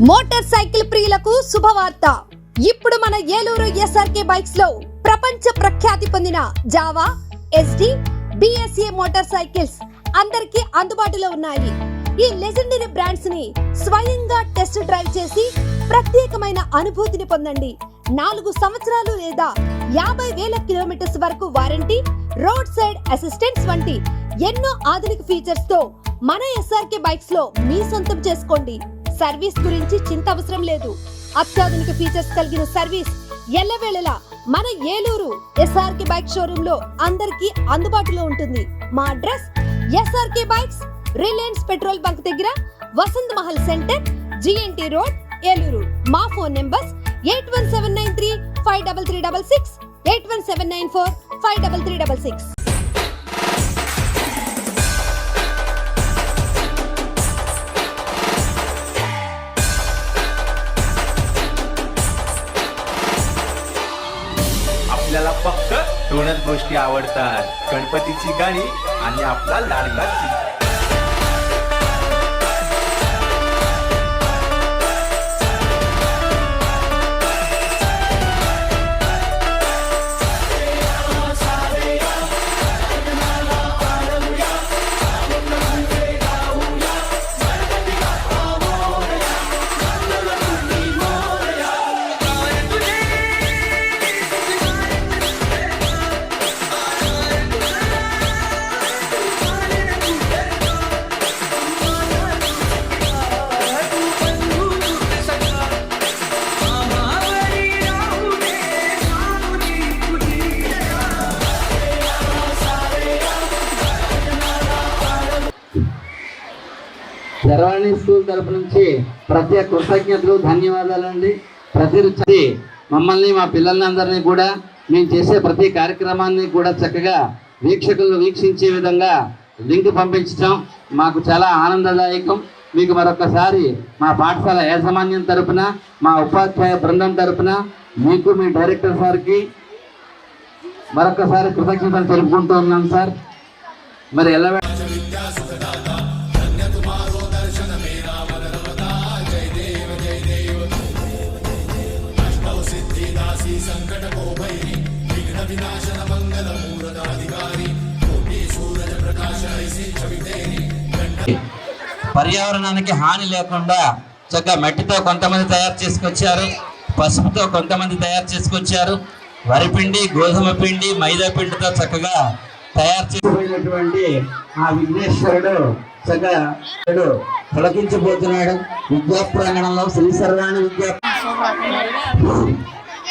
Motor cycle ప్రియులకు శుభవార్త. ఇప్పుడు మన ఏలూరు ఎస్ఆర్కే బైక్స్ లో ప్రపంచ ప్రఖ్యాతి పొందిన Java, SD, BSA motor cycles అందరికీ అందుబాటులో ఉన్నాయి. ఈ లెజెండరీ బ్రాండ్స్ ని స్వయంగా టెస్ట్ డ్రైవ్ చేసి ప్రత్యేకమైన అనుభూతిని పొందండి. 4 సంవత్సరాలు లేదా 50,000 కిలోమీటర్స్ వరకు వారంటీ, రోడ్ సైడ్ అసిస్టెంట్స్ వంటి ఎన్నో ఆధునిక ఫీచర్స్ తో మన ఎస్ఆర్కే బైక్స్ లో మీ సొంతం చేసుకోండి. సర్వీస్ గురించి చింత అవసరం లేదు. అత్యాధునిక ఫీచర్స్ కలిగిన సర్వీస్ ఎల్లవేళలా మన ఏలూరు ఎస్ఆర్కే బైక్ షోరూమ్ లో అందరికీ అందుబాటులో ఉంటుంది. మా address SRK bikes, Reliance petrol bunk దగ్గర, Vasant Mahal centre, GNT road, Eluru. మా ఫోన్ నెంబర్స్ 8179353366, 8179453366. आपल्याला फक्त 2च गोष्टी आवडतात, गणपतीची गाणी आणि आपला लाडका चिमणी. శర్వాణి స్కూల్ తరపు నుంచి ప్రత్యేక కృతజ్ఞతలు, ధన్యవాదాలండి. ప్రతి మమ్మల్ని, మా పిల్లల్ని అందరినీ కూడా మేము చేసే ప్రతి కార్యక్రమాన్ని కూడా చక్కగా వీక్షకులు వీక్షించే విధంగా లింక్ పంపించడం మాకు చాలా ఆనందదాయకం. మీకు మరొకసారి మా పాఠశాల యాజమాన్యం తరపున, మా ఉపాధ్యాయ బృందం తరపున మీకు, మీ డైరెక్టర్ సార్కి మరొకసారి కృతజ్ఞతలు తెలుపుకుంటూ ఉన్నాం సార్. మరి ఎలా పర్యావరణానికి హాని లేకుండా చక్కగా మట్టితో కొంతమంది తయారు చేసుకొచ్చారు, పసుపుతో కొంతమంది తయారు చేసుకొచ్చారు, వరిపిండి, గోధుమ పిండి, మైదా పిండితో చక్కగా తయారు చేసినటువంటి ఆ విఘ్నేశ్వరుడు చక్కగా తొలగించబోతున్నాడు. విద్యా ప్రాంగణంలో శ్రీ సర్వాణి విద్యా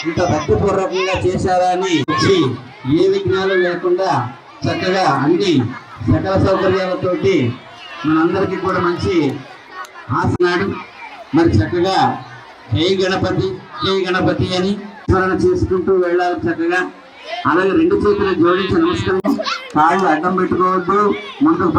ఇంత భక్తిపూర్వకంగా చేశారని వచ్చి ఏ విఘ్నాలు లేకుండా చక్కగా అన్ని సకల సౌకర్యాలతోటి మనందరికీ కూడా మంచి ఆసనాడు. మరి చక్కగా జై గణపతి, జై గణపతి అని స్మరణ చేసుకుంటూ వెళ్ళాలి చక్కగా. అలాగే 2 చేతులు జోడించి నమస్కారం, కాళ్ళు అడ్డం పెట్టుకోవద్దు, ముందుకు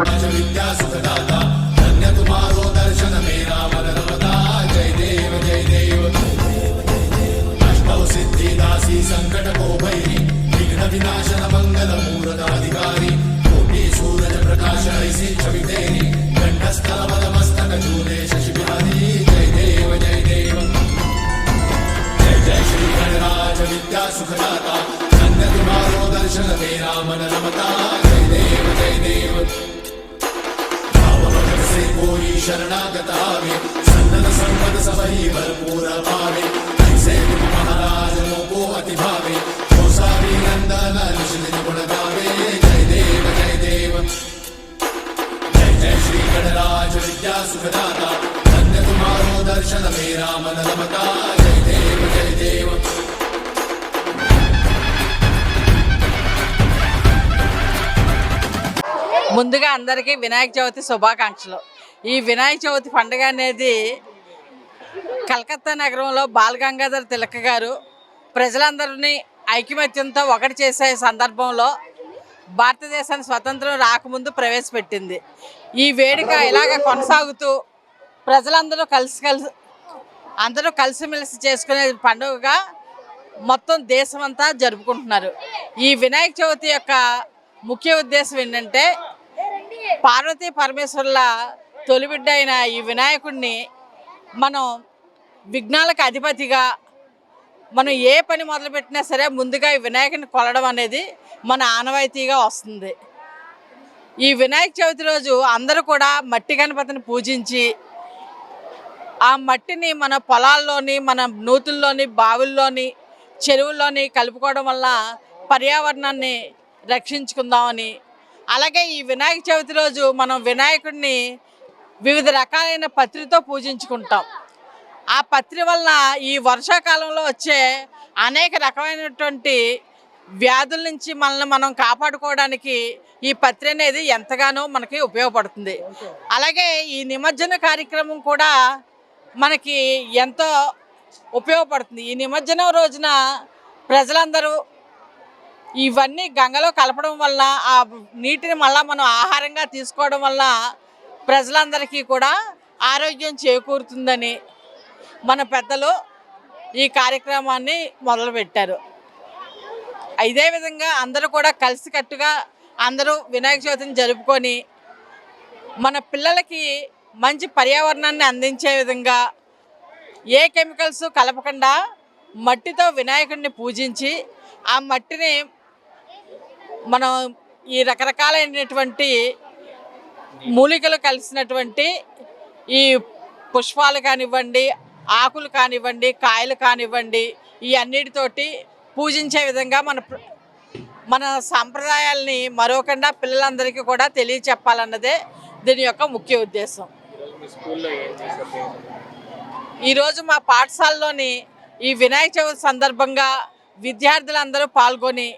शरणागत आवे, सन्नत संपद सबही भरपूर पावे, ऐसे महाराज को अति भावे, गोसावी नंदन निश्चित गुण गावे. जय देव जय देव, जय जय श्री गणराज विद्या सुखदाता, धन्य तुम्हारो दर्शन मेरा मन रमता. जय देव जय देव. ముందుగా అందరికీ వినాయక చవితి శుభాకాంక్షలు. ఈ వినాయక చవితి పండుగ అనేది కలకత్తా నగరంలో బాలగంగాధర్ తిలక్ గారు ప్రజలందరినీ ఐకమత్యంతో ఒకటి చేసే సందర్భంలో భారతదేశానికి స్వతంత్రం రాకముందు ప్రవేశపెట్టింది. ఈ వేడుక ఇలాగ కొనసాగుతూ ప్రజలందరూ కలిసిమెలిసి చేసుకునే పండుగగా మొత్తం దేశమంతా జరుపుకుంటున్నారు. ఈ వినాయక చవితి యొక్క ముఖ్య ఉద్దేశం ఏంటంటే పార్వతీ పరమేశ్వరుల తొలిబిడ్డ అయిన ఈ వినాయకుడిని మనం విఘ్నాలకు అధిపతిగా మనం ఏ పని మొదలుపెట్టినా సరే ముందుగా ఈ వినాయకుడిని కొలడం అనేది మన ఆనవాయితీగా వస్తుంది. ఈ వినాయక చవితి రోజు అందరూ కూడా మట్టి గణపతిని పూజించి ఆ మట్టిని మన పొలాల్లోని, మన నూతుల్లోని, బావుల్లోని, చెరువుల్లోని కలుపుకోవడం వల్ల పర్యావరణాన్ని రక్షించుకుందామని, అలాగే ఈ వినాయక చవితి రోజు మనం వినాయకుడిని వివిధ రకాలైన పత్రితో పూజించుకుంటాం. ఆ పత్రి వలన ఈ వర్షాకాలంలో వచ్చే అనేక రకమైనటువంటి వ్యాధుల నుంచి మనల్ని మనం కాపాడుకోవడానికి ఈ పత్రి అనేది ఎంతగానో మనకి ఉపయోగపడుతుంది. అలాగే ఈ నిమజ్జన కార్యక్రమం కూడా మనకి ఎంతో ఉపయోగపడుతుంది. ఈ నిమజ్జనం రోజున ప్రజలందరూ ఇవన్నీ గంగలో కలపడం వల్ల ఆ నీటిని మళ్ళీ మనం ఆహారంగా తీసుకోవడం వల్ల ప్రజలందరికీ కూడా ఆరోగ్యం చేకూరుతుందని మన పెద్దలు ఈ కార్యక్రమాన్ని మొదలుపెట్టారు. ఇదే విధంగా అందరూ కూడా కలిసికట్టుగా అందరూ వినాయక చవితిని జరుపుకొని మన పిల్లలకి మంచి పర్యావరణాన్ని అందించే విధంగా ఏ కెమికల్స్ కలపకుండా మట్టితో వినాయకుడిని పూజించి ఆ మట్టిని మనం ఈ రకరకాలైనటువంటి మూలికలు కలిసినటువంటి ఈ పుష్పాలు కానివ్వండి, ఆకులు కానివ్వండి, కాయలు కానివ్వండి, ఈ అన్నిటితోటి పూజించే విధంగా మన సాంప్రదాయాల్ని మరొకకుండా పిల్లలందరికీ కూడా తెలియచెప్పాలన్నదే దీని యొక్క ముఖ్య ఉద్దేశం. ఈరోజు మా పాఠశాలలోని ఈ వినాయక చవితి సందర్భంగా విద్యార్థులందరూ పాల్గొని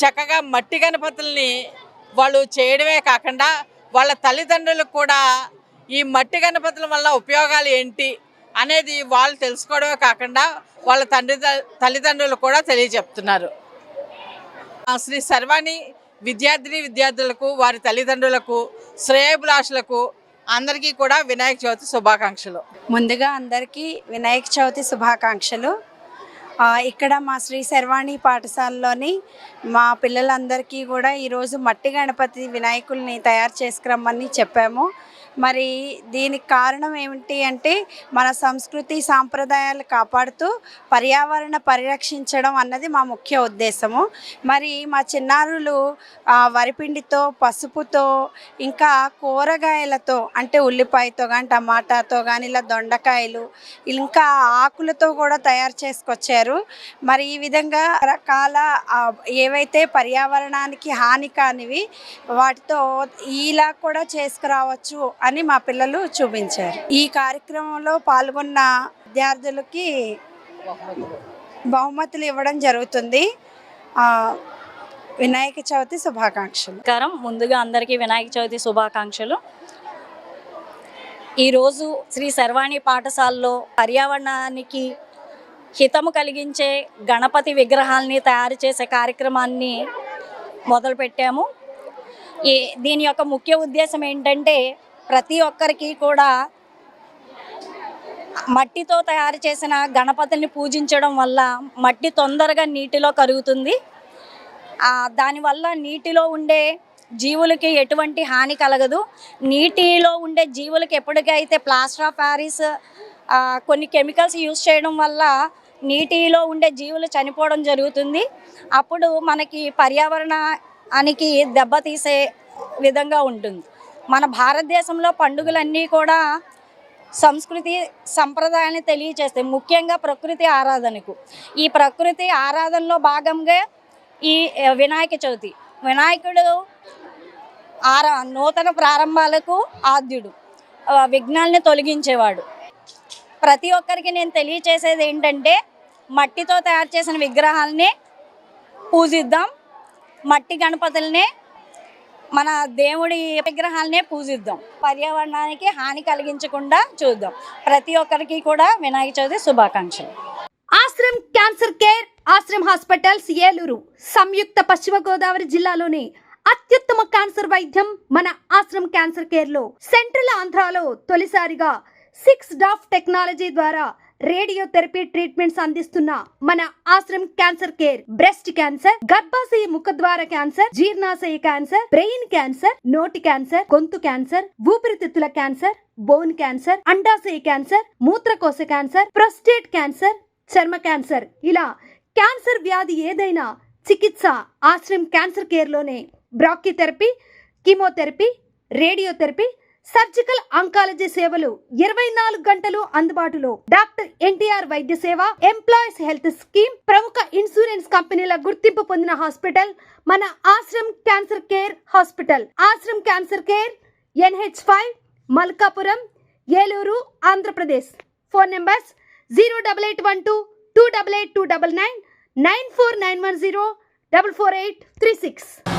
చక్కగా మట్టి గణపతుల్ని వాళ్ళు చేయడమే కాకుండా వాళ్ళ తల్లిదండ్రులకు కూడా ఈ మట్టి గణపతుల వల్ల ఉపయోగాలు ఏంటి అనేది వాళ్ళు తెలుసుకోవడమే కాకుండా వాళ్ళ తల్లిదండ్రులు కూడా తెలియజెప్తున్నారు. శ్రీ సర్వాణి విద్యార్థులకు, వారి తల్లిదండ్రులకు, శ్రేయోభిలాషులకు అందరికీ కూడా వినాయక చవితి శుభాకాంక్షలు. ముందుగా అందరికీ వినాయక చవితి శుభాకాంక్షలు. ఇక్కడ మా శ్రీ సర్వాణి పాఠశాలలోని మా పిల్లలందరికీ కూడా ఈరోజు మట్టి గణపతి వినాయకుల్ని తయారు చేసుకురమ్మని చెప్పాము. మరి దీనికి కారణం ఏమిటి అంటే మన సంస్కృతి సాంప్రదాయాలు కాపాడుతూ పర్యావరణ పరిరక్షించడం అన్నది మా ముఖ్య ఉద్దేశము. మరి మా చిన్నారులు వరిపిండితో, పసుపుతో, ఇంకా కూరగాయలతో అంటే ఉల్లిపాయతో కానీ, టమాటాతో కానీ, ఇలా దొండకాయలు, ఇంకా ఆకులతో కూడా తయారు చేసుకొచ్చారు. మరి ఈ విధంగా రకాల ఏవైతే పర్యావరణానికి హాని కానివి వాటితో ఇలా కూడా చేసుకురావచ్చు అని మా పిల్లలు చూపించారు. ఈ కార్యక్రమంలో పాల్గొన్న విద్యార్థులకి బహుమతులు ఇవ్వడం జరుగుతుంది. వినాయక చవితి శుభాకాంక్షలు. ముందుగా అందరికీ వినాయక చవితి శుభాకాంక్షలు. ఈరోజు శ్రీ సర్వాణి పాఠశాలలో పర్యావరణానికి హితము కలిగించే గణపతి విగ్రహాలని తయారు చేసే కార్యక్రమాన్ని మొదలుపెట్టాము. దీని యొక్క ముఖ్య ఉద్దేశం ఏంటంటే ప్రతి ఒక్కరికి కూడా మట్టితో తయారు చేసిన గణపతిని పూజించడం వల్ల మట్టి తొందరగా నీటిలో కరుగుతుంది. దానివల్ల నీటిలో ఉండే జీవులకి ఎటువంటి హాని కలగదు. నీటిలో ఉండే జీవులకి ఎప్పటికైతే ప్లాస్టర్ ఆఫ్ ప్యారిస్ కొన్ని కెమికల్స్ యూజ్ చేయడం వల్ల నీటిలో ఉండే జీవులు చనిపోవడం జరుగుతుంది. అప్పుడు మనకి పర్యావరణానికి దెబ్బతీసే విధంగా ఉంటుంది. మన భారతదేశంలో పండుగలన్నీ కూడా సంస్కృతి సంప్రదాయాన్ని తెలియచేస్తాయి, ముఖ్యంగా ప్రకృతి ఆరాధనకు. ఈ ప్రకృతి ఆరాధనలో భాగంగా ఈ వినాయక చవితి. వినాయకుడు నూతన ప్రారంభాలకు ఆద్యుడు, విఘ్నాల్ని తొలగించేవాడు. ప్రతి ఒక్కరికి నేను తెలియచేసేది ఏంటంటే మట్టితో తయారు చేసిన విగ్రహాలని పూజిద్దాం, మట్టి గణపతులనే మన దేవుడి విగ్రహాలనే పూజిద్దాం, పర్యావరణానికి హాని కలిగించకుండా చూద్దాం. ప్రతి ఒక్కరికి కూడా వినాయక చవితి శుభాకాంక్షలు. Ashram cancer care, Ashram hospitals Eluru సంయుక్త పశ్చిమ గోదావరి జిల్లాలోని అత్యుత్తమ క్యాన్సర్ వైద్యం మన ఆశ్రమ్ క్యాన్సర్ కేర్ లో సెంట్రల్ ఆంధ్రాలో తొలిసారిగా 6 డాఫ్ టెక్నాలజీ ద్వారా రేడియోథెరపీ ట్రీట్మెంట్స్ అందిస్తున్న మన Ashram cancer care breast cancer, గర్భాశయ ముఖద్వార క్యాన్సర్, జీర్ణాశయ క్యాన్సర్, బ్రెయిన్ క్యాన్సర్, నోటి క్యాన్సర్, గొంతు క్యాన్సర్, ఊపిరితిత్తుల క్యాన్సర్, బోన్ క్యాన్సర్, అండాశయ క్యాన్సర్, మూత్రకోశ క్యాన్సర్, ప్రొస్టేట్ క్యాన్సర్, చర్మ క్యాన్సర్, ఇలా క్యాన్సర్ వ్యాధి ఏదైనా చికిత్స ఆశ్రమ్ క్యాన్సర్ కేర్ లోనే. బ్రాక్కిథెరపీ, కీమోథెరపీ, రేడియోథెరపీ, సర్జికల్ ఆంకాలజీ సేవలు 24 గంటలు అందుబాటులో. డాక్టర్ ఎన్టీఆర్ వైద్య సేవ, ఎంప్లాయీస్ హెల్త్ స్కీమ్, ప్రముఖ ఇన్సూరెన్స్ కంపెనీల గుర్తింపు పొందిన హాస్పిటల్ మన Ashram cancer care hospital. Ashram cancer care, NH5, Malkapuram, Eluru, Andhra Pradesh. Phone numbers 08812 288 299, 94910 44836.